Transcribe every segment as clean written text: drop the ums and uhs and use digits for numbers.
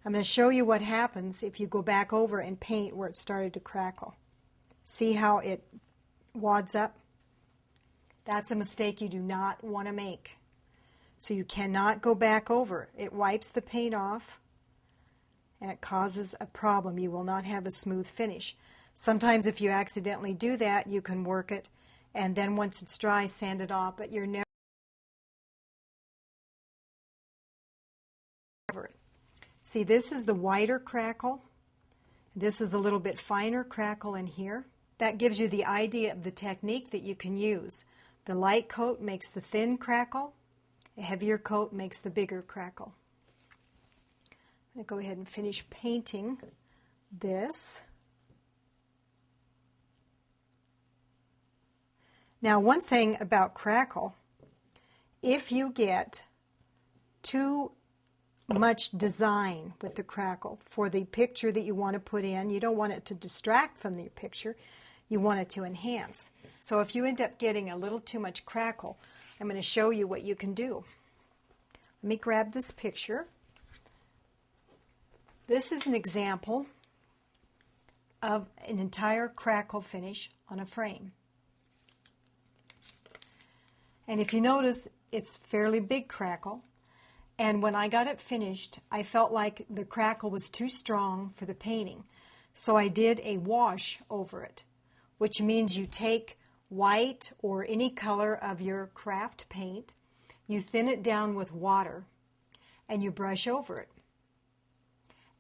I'm going to show you what happens if you go back over and paint where it started to crackle. See how it wads up? That's a mistake you do not want to make. So you cannot go back over. It wipes the paint off and it causes a problem. You will not have a smooth finish. Sometimes if you accidentally do that, you can work it and then once it's dry, sand it off, but you're never over it. See, this is the whiter crackle. This is a little bit finer crackle in here. That gives you the idea of the technique that you can use. The light coat makes the thin crackle. A heavier coat makes the bigger crackle. I'm going to go ahead and finish painting this. Now, one thing about crackle, if you get too much design with the crackle for the picture that you want to put in, you don't want it to distract from the picture, you want it to enhance. So if you end up getting a little too much crackle, I'm going to show you what you can do. Let me grab this picture. This is an example of an entire crackle finish on a frame. And if you notice, it's fairly big crackle. And when I got it finished, I felt like the crackle was too strong for the painting. So I did a wash over it, which means you take white or any color of your craft paint, you thin it down with water, and you brush over it.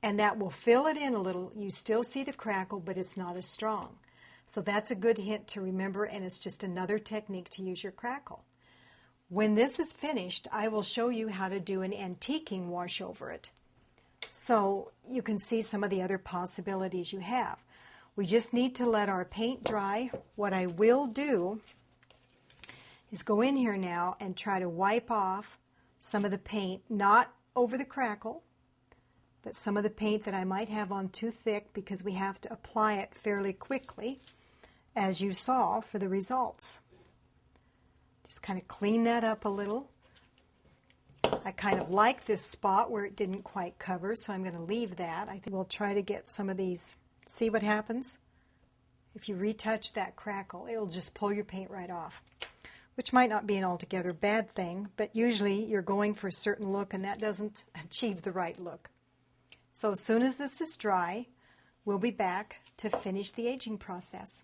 And that will fill it in a little. You still see the crackle, but it's not as strong. So that's a good hint to remember, and it's just another technique to use your crackle. When this is finished, I will show you how to do an antiquing wash over it. So you can see some of the other possibilities you have. We just need to let our paint dry. What I will do is go in here now and try to wipe off some of the paint, not over the crackle, but some of the paint that I might have on too thick because we have to apply it fairly quickly, as you saw for the results. Just kind of clean that up a little. I kind of like this spot where it didn't quite cover, so I'm going to leave that. I think we'll try to get some of these. See what happens? If you retouch that crackle, it'll just pull your paint right off, which might not be an altogether bad thing, but usually you're going for a certain look and that doesn't achieve the right look. So as soon as this is dry, we'll be back to finish the aging process.